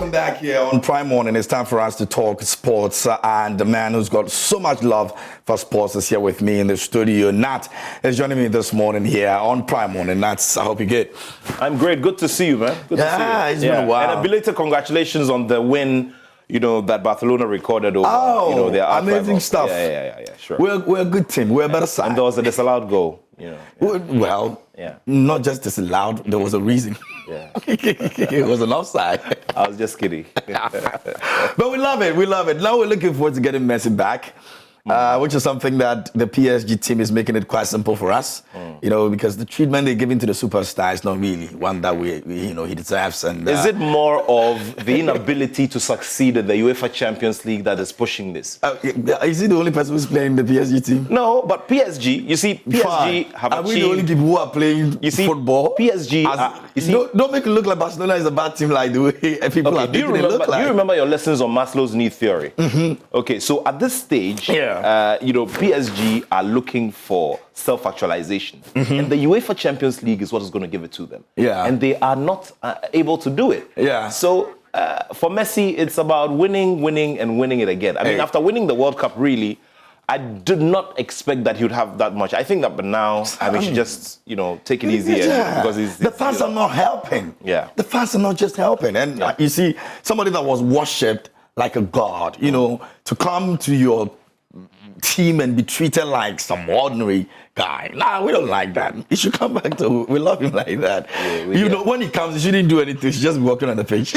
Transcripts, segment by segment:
welcome back here on Prime Morning. It's time for us to talk sports, and the man who's got so much love for sports is here with me in the studio. Nat is joining me this morning here on Prime Morning. Nat, I hope you're good. I'm great. Good to see you, man. Good to see you. It's been a while. And a belated congratulations on the win, that Barcelona recorded over, their amazing stuff. Yeah, sure. We're a good team. We're a better side. And there was a disallowed goal, Well, not just disallowed, there was a reason. Yeah. It was an offside. I was just kidding. But we love it. Now we're looking forward to getting Messi back, which is something that the PSG team is making it quite simple for us, because the treatment they're giving to the superstar is not really one that he deserves. And is it more of the inability to succeed in the UEFA Champions League that is pushing this? Is he the only person who's playing the PSG team? No, but PSG, you see, PSG have Are achieved... we the only people who are playing football? PSG... don't make it look like Barcelona is a bad team like the way people are making it look like. Do you remember your lessons on Maslow's need theory? Mm-hmm. Okay, so at this stage, PSG are looking for self-actualization. Mm-hmm. And the UEFA Champions League is what is going to give it to them. Yeah. And they are not able to do it. Yeah. So for Messi, it's about winning, and winning it again. I mean, after winning the World Cup, really, I did not expect that he would have that much. I think that, but now, he should just, take it easy. Because the fans are not helping. Yeah. The fans are not just helping. And you see, somebody that was worshipped like a god, to come to your team and be treated like some ordinary guy. Nah, we don't like that. He should come back to, we love him like that. Yeah, when he comes, he shouldn't do anything. He should just be walking on the pitch.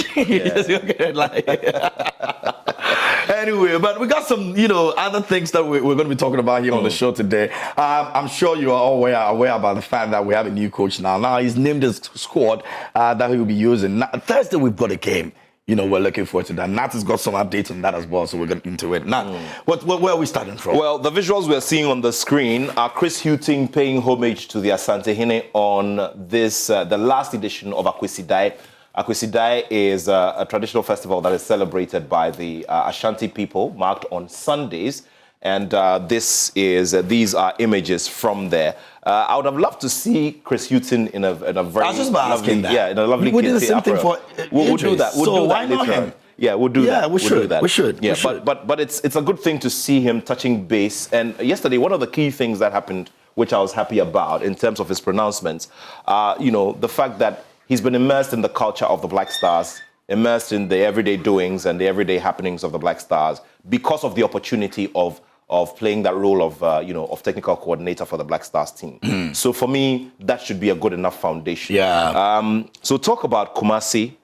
Anyway, but we got some, other things that we're going to be talking about here on the show today. I'm sure you are all aware about the fact that we have a new coach now. Now he's named his squad that he'll be using. Now, Thursday we've got a game. We're looking forward to that. Nat has got some updates on that as well, so we're getting into it. Nat, where are we starting from? Well, the visuals we're seeing on the screen are Chris Hughton paying homage to the Asantehene on this, the last edition of Akwesidai. Akwesidai is a traditional festival that is celebrated by the Ashanti people, marked on Sundays. And these are images from there. I would have loved to see Chris Hughton in a very I was just about asking that. In a lovely we did the same thing for we'll do that. We'll do that later on. Yeah, we'll do that. We should. Yeah, but it's a good thing to see him touching base. And yesterday, one of the key things that happened, which I was happy about in terms of his pronouncements, the fact that he's been immersed in the culture of the Black Stars, immersed in the everyday doings and the everyday happenings of the Black Stars, because of the opportunity of playing that role of technical coordinator for the Black Stars team. So for me, that should be a good enough foundation. Yeah. So talk about Kumasi.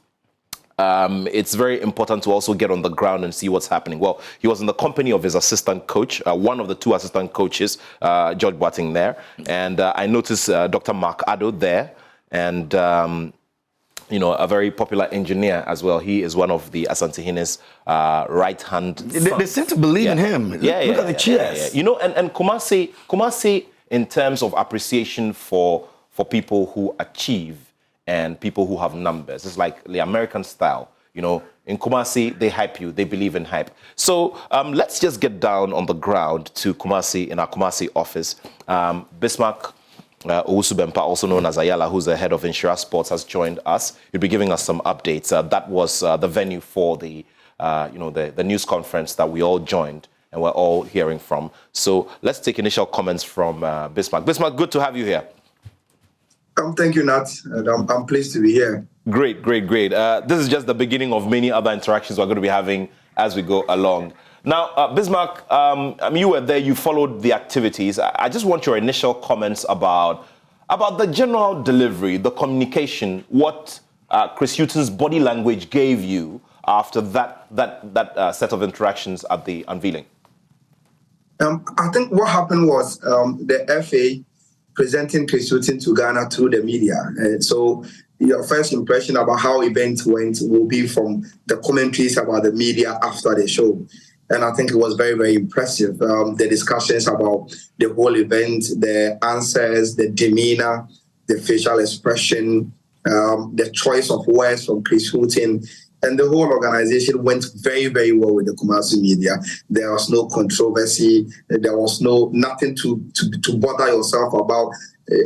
It's very important to also get on the ground and see what's happening. Well, he was in the company of his assistant coach, one of the two assistant coaches, George Boateng there. And I noticed Dr. Mark Addo there. And... a very popular engineer as well. He is one of the Asantehene's right-hand sons. They seem to believe in him. Look at the cheers. And Kumasi, in terms of appreciation for people who achieve and people who have numbers, it's like the American style. In Kumasi, they hype you. They believe in hype. So let's just get down on the ground to Kumasi, in our Kumasi office. Bismarck Owusu-Bempah, also known as Ayala, who's the head of Insura Sports, has joined us. He'll be giving us some updates. That was the venue for the news conference that we all joined and we're all hearing from. So let's take initial comments from Bismarck. Bismarck, good to have you here. Thank you, Nat. I'm pleased to be here. Great. This is just the beginning of many other interactions we're going to be having as we go along. Now, Bismarck, you were there, you followed the activities. I just want your initial comments about the general delivery, the communication, what Chris Hughton's body language gave you after that set of interactions at the unveiling. I think what happened was the FA presenting Chris Hughton to Ghana through the media. So your first impression about how events went will be from the commentaries about the media after the show. And I think it was very, very impressive. The discussions about the whole event, the answers, the demeanor, the facial expression, the choice of words from Chris Hughton, and the whole organization went very, very well with the Kumasi media. There was no controversy. There was nothing to bother yourself about.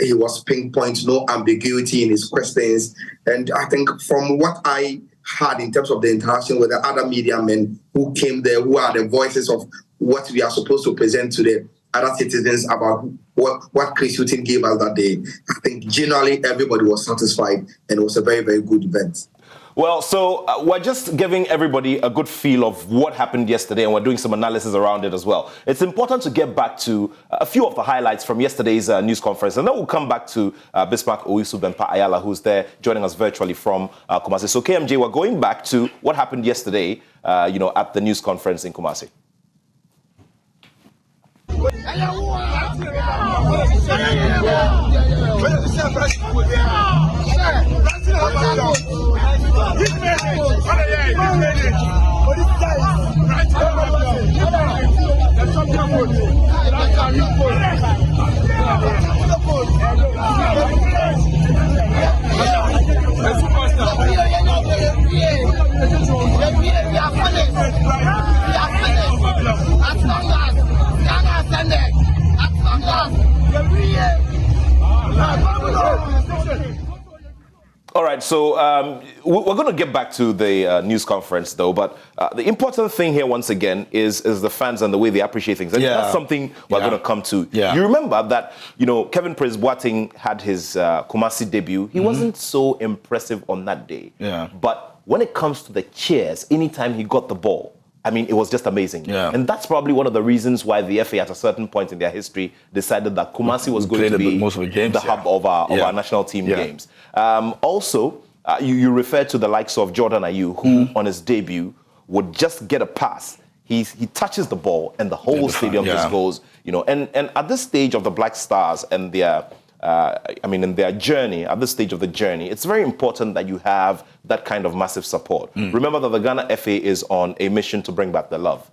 He was pinpoint, no ambiguity in his questions. And I think from what I had in terms of the interaction with the other media men who came there, who are the voices of what we are supposed to present to the other citizens about what Chris Hughton gave us that day. I think generally everybody was satisfied, and it was a very, very good event. Well, so we're just giving everybody a good feel of what happened yesterday, and we're doing some analysis around it as well. It's important to get back to a few of the highlights from yesterday's news conference, and then we'll come back to Bismarck Owusu-Bempah Ayala, who's there joining us virtually from Kumasi. So, KMJ, we're going back to what happened yesterday, at the news conference in Kumasi. All right, so we're going to get back to the news conference, though. But the important thing here, once again, is the fans and the way they appreciate things. And that's something we're going to come to. Yeah. You remember that, Kevin Prince-Boateng had his Kumasi debut. He wasn't so impressive on that day. Yeah. But when it comes to the cheers, anytime he got the ball, I mean, it was just amazing. Yeah. And that's probably one of the reasons why the FA, at a certain point in their history, decided that Kumasi was going to be most of the games, hub of our national team games. Also, you referred to the likes of Jordan Ayew, who on his debut would just get a pass. He touches the ball and the whole stadium just goes, And at this stage of the Black Stars and their in their journey, at this stage of the journey, it's very important that you have that kind of massive support. Remember that the Ghana FA is on a mission to bring back the love.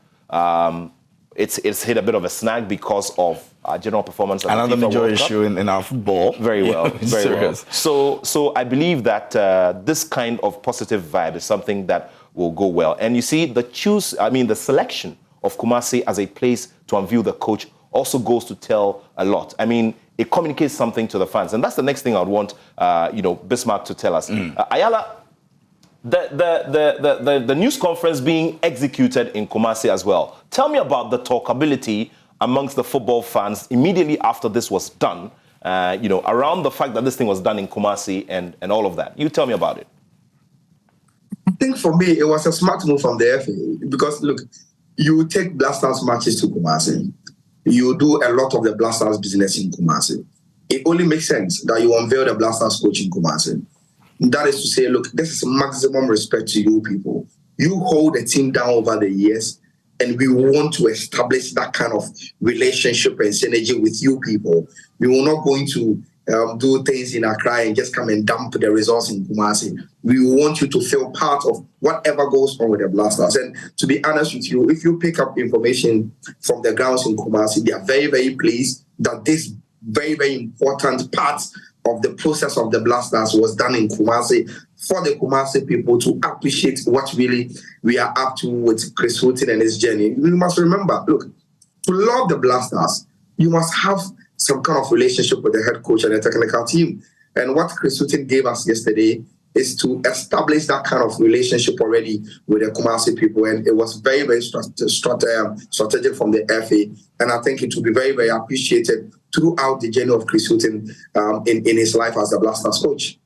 It's hit a bit of a snag because of general performance. Another major issue in our football. Very well, very well. So I believe that this kind of positive vibe is something that will go well. And you see, the selection of Kumasi as a place to unveil the coach also goes to tell a lot. I mean, it communicates something to the fans. And that's the next thing I would want, Bismarck to tell us. Ayala, the news conference being executed in Kumasi as well. Tell me about the talkability amongst the football fans immediately after this was done, around the fact that this thing was done in Kumasi and all of that. You tell me about it. I think for me, it was a smart move from the FA because, look, you take Blasters matches to Kumasi. You do a lot of the Blasters business in Kumasi. It only makes sense that you unveil the Blasters coach in Kumasi. That is to say, look, this is maximum respect to you people. You hold the team down over the years, and we want to establish that kind of relationship and synergy with you people. We were not going to do things in Accra and just come and dump the results in Kumasi. We want you to feel part of whatever goes on with the Blasters. And to be honest with you, if you pick up information from the grounds in Kumasi, they are very, very pleased that this very, very important part of the process of the Blasters was done in Kumasi for the Kumasi people to appreciate what really we are up to with Chris Hughton and his journey. We must remember, look, to love the Blasters, you must have some kind of relationship with the head coach and the technical team. And what Chris Hughton gave us yesterday is to establish that kind of relationship already with the Kumasi people. And it was very, very strategic from the FA. And I think it will be very, very appreciated throughout the journey of Chris Hughton in his life as the Blasters coach.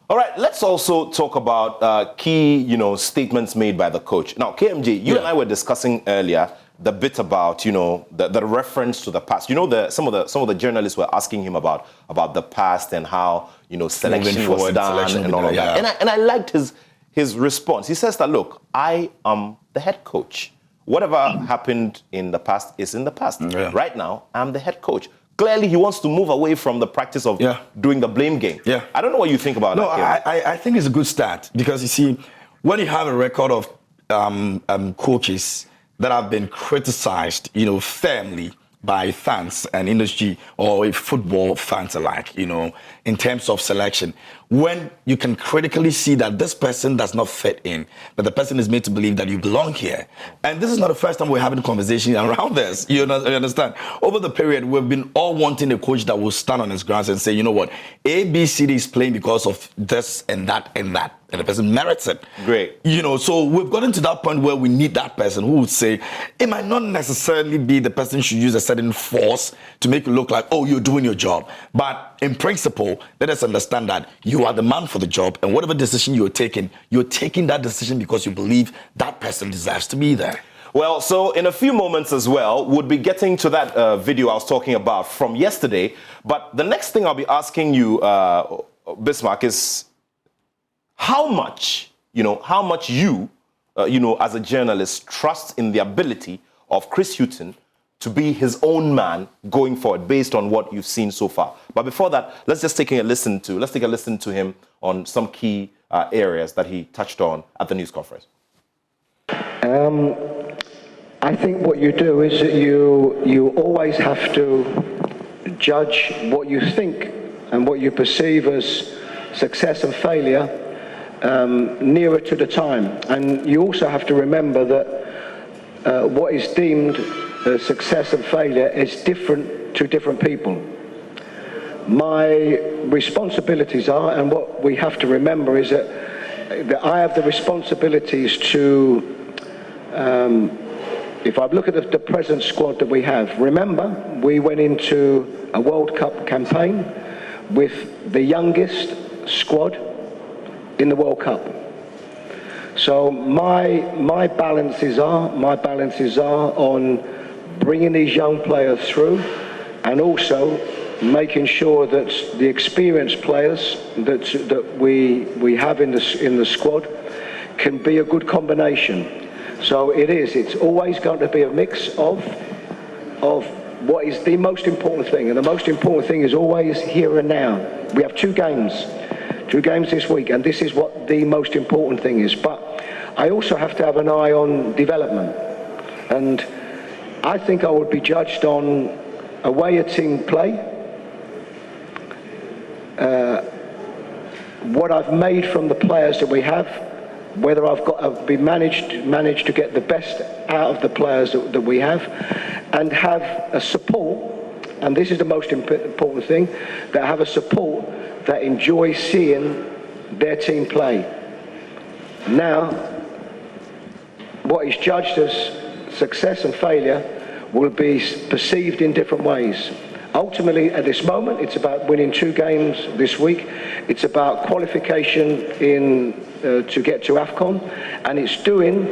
All right, let's also talk about key, statements made by the coach. Now, KMJ, you and I were discussing earlier the bit about, the reference to the past. Some of the journalists were asking him about the past and how, selection was done and all of that. And I liked his response. He says that, look, I am the head coach. Whatever happened in the past is in the past. Right now, I'm the head coach. Clearly, he wants to move away from the practice of doing the blame game. I don't know what you think about that. I think it's a good start because, you see, when you have a record of coaches that have been criticized, firmly by fans and industry or football fans alike, in terms of selection. When you can critically see that this person does not fit in, but the person is made to believe that you belong here. And this is not the first time we're having a conversation around this. You understand? Over the period, we've been all wanting a coach that will stand on his grounds and say, you know what, A, B, C, D is playing because of this and that and that. and the person merits it. Great. You know, so we've gotten to that point where we need that person who would say, it might not necessarily be the person should use a certain force to make you look like, oh, you're doing your job. But in principle, let us understand that you are the man for the job, and whatever decision you're taking that decision because you believe that person deserves to be there. Well, so in a few moments as well, we'll be getting to that video I was talking about from yesterday. But the next thing I'll be asking you, Bismarck, is how much you, as a journalist, trust in the ability of Chris Hughton to be his own man going forward based on what you've seen so far. But before that, let's take a listen to him on some key areas that he touched on at the news conference. I think what you do is that you always have to judge what you think and what you perceive as success and failure nearer to the time. And you also have to remember that what is deemed success and failure is different to different people. My responsibilities are, and what we have to remember is that I have the responsibilities to if I look at the present squad that we have, remember, we went into a World Cup campaign with the youngest squad in the World Cup. So my balances are on bringing these young players through, and also making sure that the experienced players that we have in the squad can be a good combination. So it's always going to be a mix of what is the most important thing, and the most important thing is always here and now. We have two games this week, and this is what the most important thing is. But I also have to have an eye on development, and I think I would be judged on a way a team play, what I've made from the players that we have, whether I've managed to get the best out of the players that we have, and have a support, and this is the most important thing, that have a support that enjoys seeing their team play. Now, what is judged as success and failure will be perceived in different ways. Ultimately, at this moment, it's about winning 2 games this week. It's about qualification to get to AFCON, and it's doing.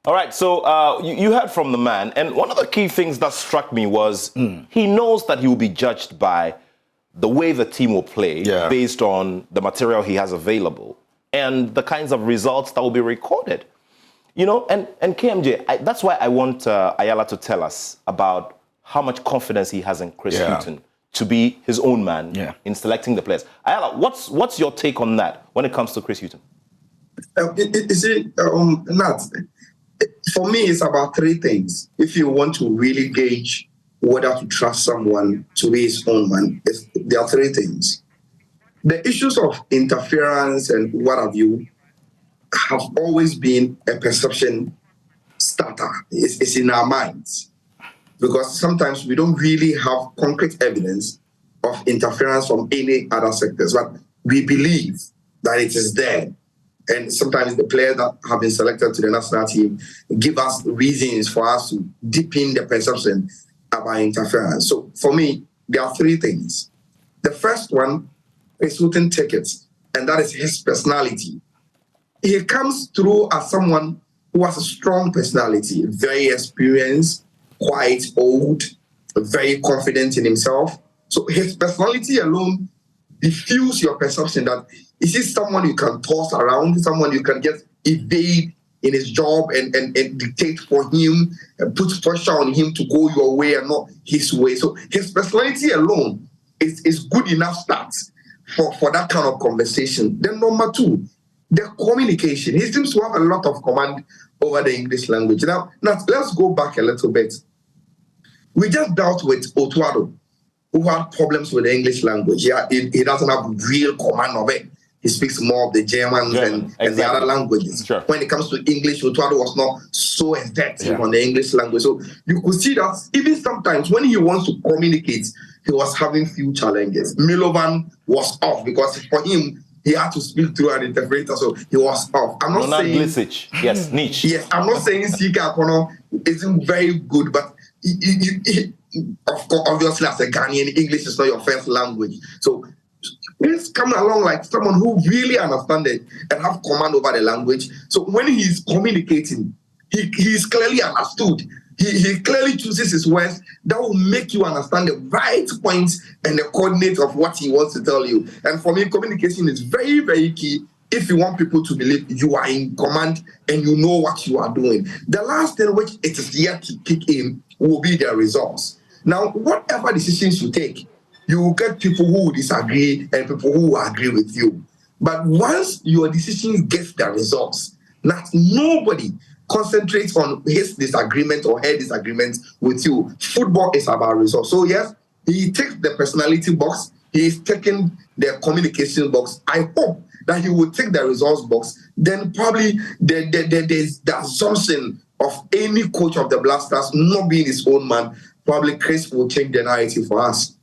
All right, so you heard from the man, and one of the key things that struck me was he knows that he will be judged by the way the team will play based on the material he has available and the kinds of results that will be recorded. You know, and KMJ, that's why I want Ayala to tell us about how much confidence he has in Chris Hughton to be his own man in selecting the players. Ayala, what's your take on that when it comes to Chris Hughton? Nat, for me, it's about 3 things. If you want to really gauge whether to trust someone to be his own man, there are 3 things. The issues of interference and what have you have always been a perception starter. It's in our minds, because sometimes we don't really have concrete evidence of interference from any other sectors, but we believe that it is there. And sometimes the players that have been selected to the national team give us reasons for us to deepen the perception about interference. So for me, there are 3 things. The first one is Hughton tickets, and that is his personality. He comes through as someone who has a strong personality, very experienced, quite old, very confident in himself. So his personality alone diffuse your perception that is he someone you can toss around, someone you can just evade in his job and dictate for him and put pressure on him to go your way and not his way. So his personality alone is good enough start for that kind of conversation. Then number 2, the communication. He seems to have a lot of command over the English language. Now let's go back a little bit. We just dealt with Otuado, who had problems with the English language. He doesn't have real command of it. He speaks more of the German and the other languages. Sure. When it comes to English, Otuado was not so effective on the English language. So you could see that even sometimes when he wants to communicate, he was having few challenges. Milovan was off because for him, he had to speak through an interpreter, so he was off. I'm not saying yes, niche. Yes, I'm not saying Sika Kono isn't very good, but of course, obviously, as a Ghanaian, English is not your first language. So please come along like someone who really understands it and have command over the language. So when he's communicating, he's clearly understood. He clearly chooses his words that will make you understand the right points and the coordinates of what he wants to tell you. And for me, communication is very, very key if you want people to believe you are in command and you know what you are doing. The last thing which it is yet to kick in will be the results. Now, whatever decisions you take, you will get people who will disagree and people who will agree with you. But once your decisions get the results, that nobody concentrates on his disagreement or her disagreement with you. Football is about results. So yes, he takes the personality box, he is taking the communication box. I hope that he will take the results box. Then probably there's the assumption of any coach of the Black Stars not being his own man. Probably Chris will change the narrative for us.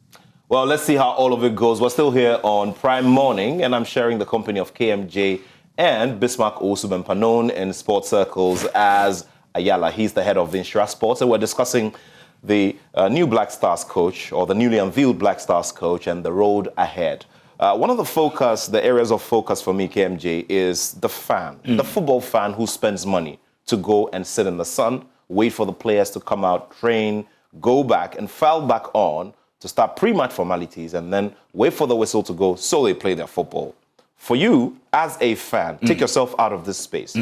Well, let's see how all of it goes. We're still here on Prime Morning, and I'm sharing the company of KMJ and Bismarck Osubempa, known in sports circles as Ayala. He's the head of Inshira Sports, and we're discussing the new Black Stars coach, or the newly unveiled Black Stars coach, and the road ahead. One of the areas of focus for me, KMJ, is the fan, the football fan who spends money to go and sit in the sun, wait for the players to come out, train, go back, and file back on to start pre-match formalities, and then wait for the whistle to go so they play their football. For you, as a fan, take yourself out of this space.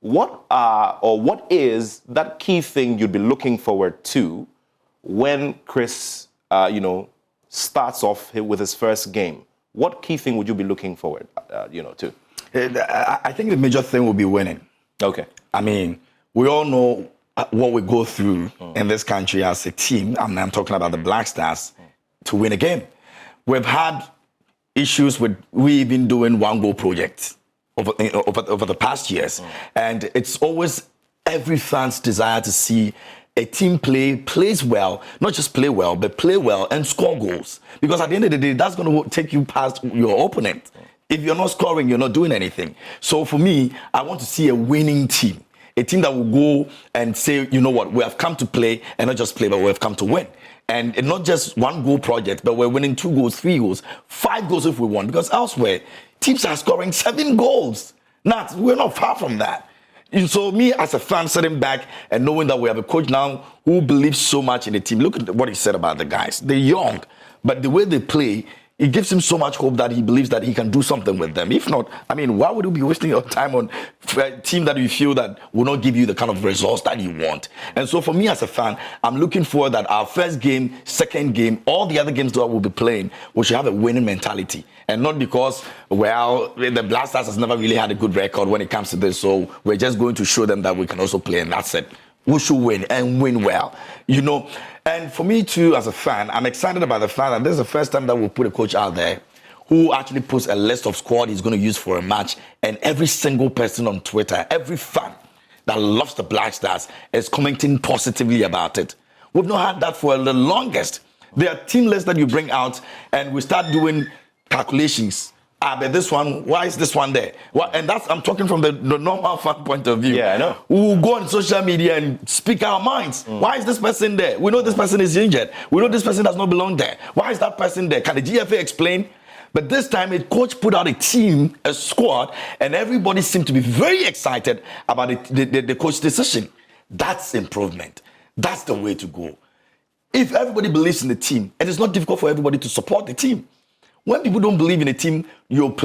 What is that key thing you'd be looking forward to when Chris, starts off with his first game? What key thing would you be looking forward, to? I think the major thing will be winning. Okay. I mean, we all know what we go through in this country as a team. I'm talking about the Black Stars to win a game. We've had issues with we been doing one-goal projects over the past years, and it's always every fan's desire to see a team plays well, not just play well, but play well and score goals. Because at the end of the day, that's going to take you past your opponent. If you're not scoring, you're not doing anything. So for me, I want to see a winning team. A team that will go and say, you know what, we have come to play, and not just play, but we have come to win. And not just one goal project, but we're winning 2 goals, 3 goals, 5 goals if we want. Because elsewhere, teams are scoring 7 goals. We're not far from that. So me as a fan sitting back and knowing that we have a coach now who believes so much in the team. Look at what he said about the guys. They're young, but the way they play, it gives him so much hope that he believes that he can do something with them. If not, I mean, why would you be wasting your time on a team that you feel that will not give you the kind of results that you want? And so for me as a fan, I'm looking forward that our first game, second game, all the other games that we'll be playing, we should have a winning mentality. And not because, well, the Black Stars has never really had a good record when it comes to this, so we're just going to show them that we can also play, and that's it. We should win and win well, And for me too, as a fan, I'm excited about the fact that this is the first time that we'll put a coach out there who actually puts a list of squad he's going to use for a match, and every single person on Twitter, every fan that loves the Black Stars is commenting positively about it. We've not had that for the longest. There are team lists that you bring out, and we start doing calculations. But this one, why is this one there? And I'm talking from the normal fan point of view. Yeah, I know. We'll go on social media and speak our minds. Why is this person there? We know this person is injured. We know this person does not belong there. Why is that person there? Can the GFA explain? But this time, a coach put out a team, a squad, and everybody seemed to be very excited about the coach's decision. That's improvement. That's the way to go. If everybody believes in the team, it is not difficult for everybody to support the team. When people don't believe in a team you're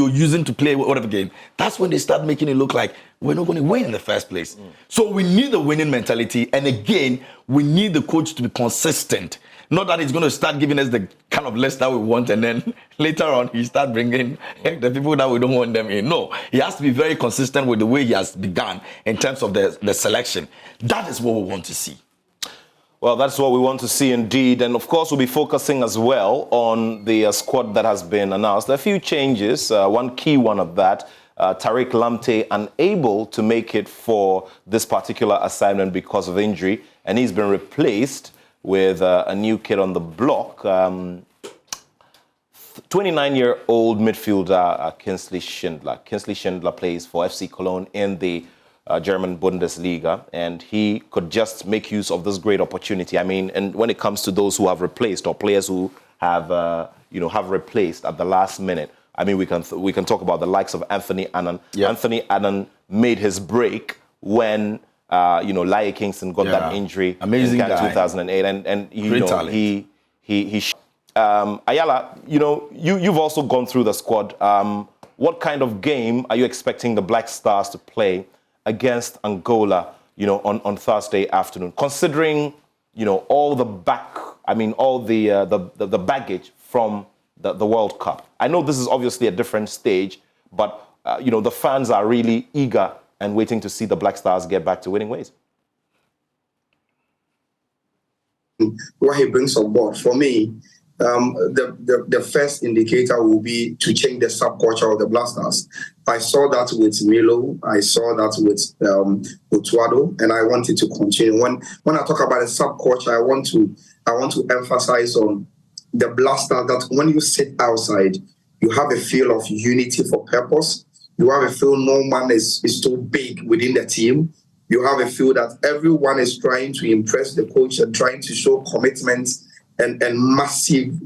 using to play whatever game, that's when they start making it look like we're not going to win in the first place. So we need the winning mentality. And again, we need the coach to be consistent. Not that he's going to start giving us the kind of list that we want, and then later on he start bringing the people that we don't want them in. No, he has to be very consistent with the way he has begun in terms of the selection. That is what we want to see. Well, that's what we want to see indeed. And of course, we'll be focusing as well on the squad that has been announced. There are a few changes. One key one of that, Tariq Lamptey unable to make it for this particular assignment because of injury. And he's been replaced with a new kid on the block. 29-year-old midfielder Kingsley Schindler. Kingsley Schindler plays for FC Cologne in the German Bundesliga, and he could just make use of this great opportunity. I mean, and when it comes to those who have replaced or players who have replaced at the last minute, I mean, we can talk about the likes of Anthony Annan. Yeah. Anthony Annan made his break when Laie Kingston got that injury Amazing in 2008, and Ayala, you've also gone through the squad. What kind of game are you expecting the Black Stars to play against Angola, on Thursday afternoon? Considering, all the baggage from the World Cup. I know this is obviously a different stage, but the fans are really eager and waiting to see the Black Stars get back to winning ways. What he brings on board, for me, the first indicator will be to change the subculture of the Black Stars. I saw that with Milo, I saw that with Otuado, and I wanted to continue. When I talk about a subculture, I want to emphasize on the Black Stars that when you sit outside, you have a feel of unity for purpose. You have a feel no man is too big within the team. You have a feel that everyone is trying to impress the coach and trying to show commitment and massive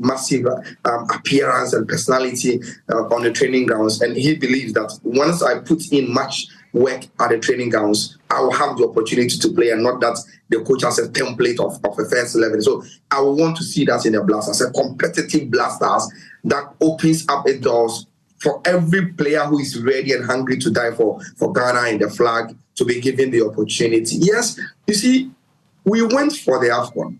appearance and personality on the training grounds. And he believes that once I put in much work at the training grounds, I will have the opportunity to play, and not that the coach has a template of a first 11. So I will want to see that in the Blasters, a competitive Blasters that opens up the doors for every player who is ready and hungry to die for Ghana and the flag to be given the opportunity. Yes, you see, we went for the AFCON,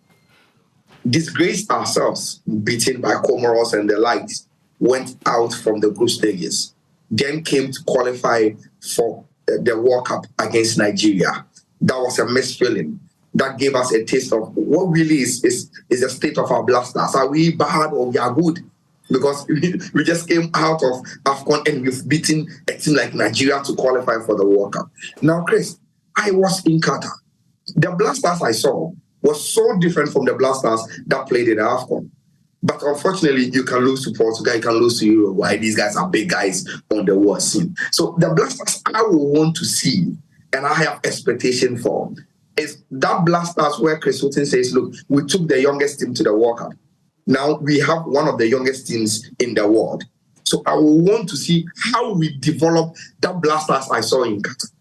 disgraced ourselves, beaten by Comoros and the likes, went out from the group stages, then came to qualify for the World Cup against Nigeria. That was a mixed feeling. That gave us a taste of what really is the state of our Blasters. Are we bad or we are good? Because we just came out of AFCON and we've beaten a team like Nigeria to qualify for the World Cup. Now, Chris, I was in Qatar. The Blasters I saw was so different from the Blasters that played in the AFCON. But unfortunately, you can lose to Portugal, you can lose to Uruguay. These guys are big guys on the world scene. So the Blasters I will want to see, and I have expectation for, is that Blasters where Chris Hughton says, look, we took the youngest team to the World Cup. Now we have one of the youngest teams in the world. So I will want to see how we develop that Blasters I saw in Qatar.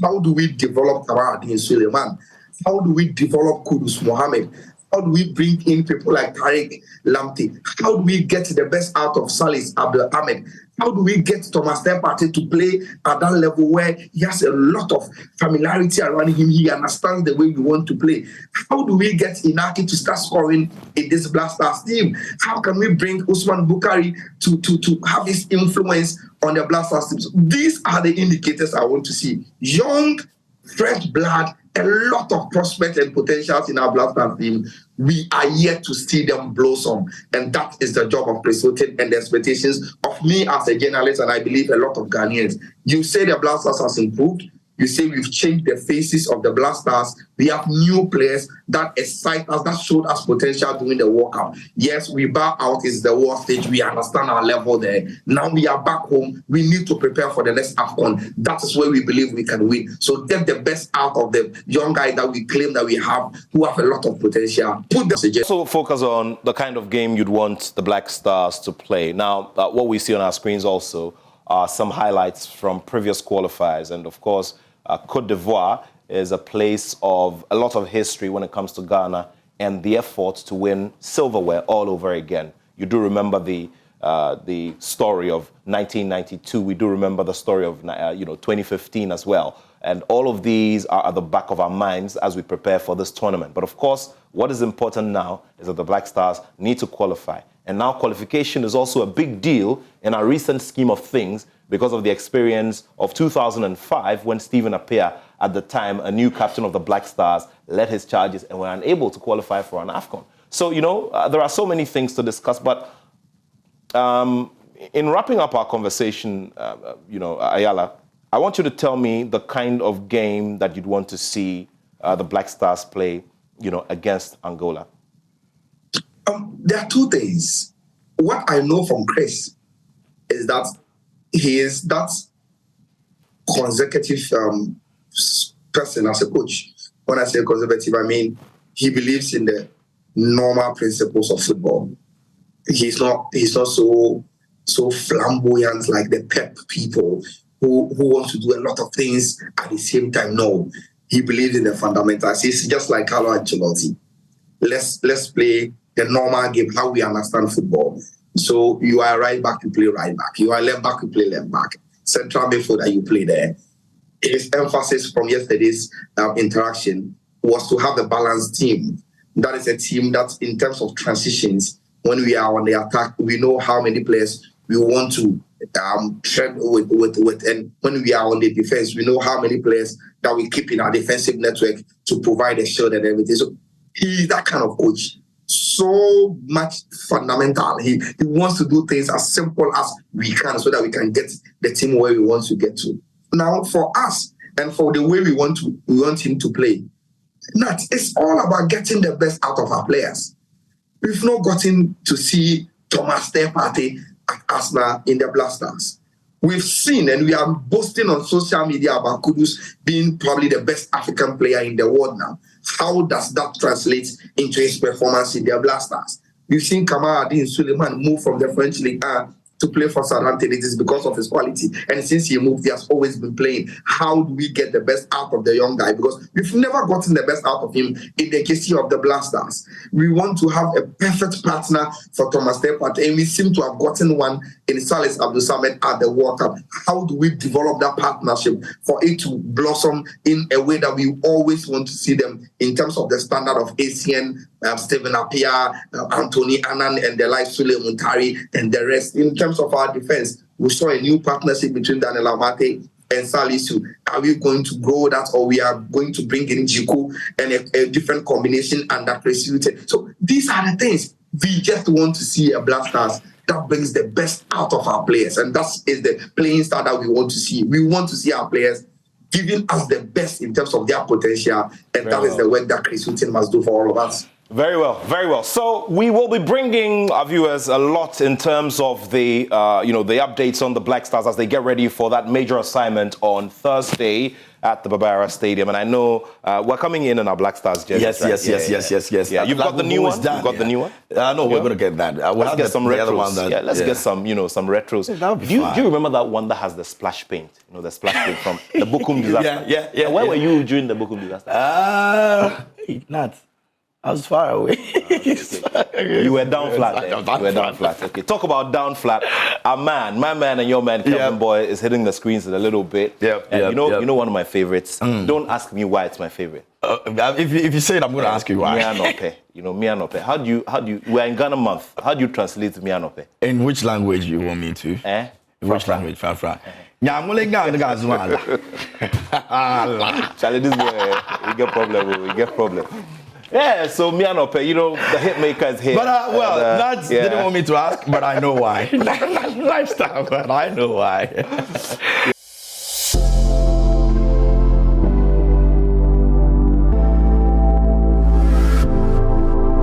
How do we develop Tabaradin Suleiman? How do we develop Kudus Mohammed? How do we bring in people like Tariq Lamptey? How do we get the best out of Salis Abdul Ahmed? How do we get Thomas Partey to play at that level where he has a lot of familiarity around him? He understands the way we want to play. How do we get Inaki to start scoring in this Blasters team? How can we bring Usman Bukari to have his influence on the Blasters team? So these are the indicators I want to see. Young, fresh blood, a lot of prospects and potentials in our Blasters team. We are yet to see them blossom, and that is the job of Chris Hughton and the expectations of me as a journalist, and I believe a lot of Ghanaians. You say the Blasters has improved. You say we've changed the faces of the Blasters. We have new players that excite us, that showed us potential during the World Cup. Yes, we bow out is the world stage. We understand our level there. Now we are back home. We need to prepare for the next AFCON. That is where we believe we can win. So get the best out of the young guys that we claim that we have, who have a lot of potential. Put the So focus on the kind of game you'd want the Black Stars to play. Now, what we see on our screens also are some highlights from previous qualifiers, and of course, Côte d'Ivoire is a place of a lot of history when it comes to Ghana and the effort to win silverware all over again. You do remember the story of 1992. We do remember the story of 2015 as well. And all of these are at the back of our minds as we prepare for this tournament. But of course, what is important now is that the Black Stars need to qualify. And now qualification is also a big deal in our recent scheme of things because of the experience of 2005 when Stephen Appiah, at the time a new captain of the Black Stars, led his charges and were unable to qualify for an AFCON. So, there are so many things to discuss. But in wrapping up our conversation, Ayala, I want you to tell me the kind of game that you'd want to see the Black Stars play, against Angola. There are two things. what I know from Chris is that he is that consecutive person as a coach. When I say conservative, I mean he believes in the normal principles of football. He's not so flamboyant like the Pep people who want to do a lot of things at the same time. No, he believes in the fundamentals. He's just like Carlo Ancelotti. Let's play the normal game, how we understand football. So you are right back, you play right back. You are left back, you play left back. Central midfielder, you play there. His emphasis from yesterday's interaction was to have a balanced team. That is a team that, in terms of transitions, when we are on the attack, we know how many players we want to tread with, and when we are on the defense, we know how many players that we keep in our defensive network to provide a shield and everything. So he's that kind of coach. So much fundamental. He wants to do things as simple as we can so that we can get the team where we want to get to. Now, for us and for the way we want him to play, it's all about getting the best out of our players. We've not gotten to see Thomas Partey at Arsenal in the Blasters. We've seen and we are boasting on social media about Kudus being probably the best African player in the world now. How does that translate into his performance in the Blasters? We've seen Kamara Adin Suleiman move from the French League to play for Southampton. It is because of his quality. And since he moved, he has always been playing. How do we get the best out of the young guy? Because we've never gotten the best out of him in the case of the Blasters. We want to have a perfect partner for Thomas Partey, and we seem to have gotten one in Salis Abdul-Samad at the World Cup. How do we develop that partnership for it to blossom in a way that we always want to see them in terms of the standard of ACN, Stephen Appiah, Anthony Annan, and the like, Sule Muntari, and the rest. In terms of our defense, we saw a new partnership between Daniel Amate and Salisu. Are we going to grow that, or we are going to bring in Jiku and a different combination under Chris Hughton? So these are the things. We just want to see a Blasters that brings the best out of our players, and that is the playing style that we want to see. We want to see our players giving us the best in terms of their potential, and that is the work that Chris Hughton must do for all of us. Very well, very well. So we will be bringing our viewers a lot in terms of the, the updates on the Black Stars as they get ready for that major assignment on Thursday at the Barbara Stadium. And I know we're coming in our Black Stars jerseys. Yes. Yeah, you've got the new one. You've got the new one. No, we're gonna get that. Let's get some retros. Let's get some, some retros. Do you remember that one that has the splash paint? The splash paint from the Bochum disaster. Yeah. Where were you during the Bochum disaster? Not. I was far away. You were down flat. You were down flat. Okay. Talk about down flat. My man and your man, Kevin Boy, is hitting the screens a little bit. You know one of my favorites. Don't ask me why it's my favorite. If you say it, I'm going to ask you why. Mianope. Mianope. How do you? We're in Ghana month. How do you translate Mianope? In which language you want me to? In which language? Fafra. Charlie, this boy, we get problem. Yeah, so Mianope, the hit maker is here. But Nats didn't want me to ask, but I know why. Lifestyle, but I know why.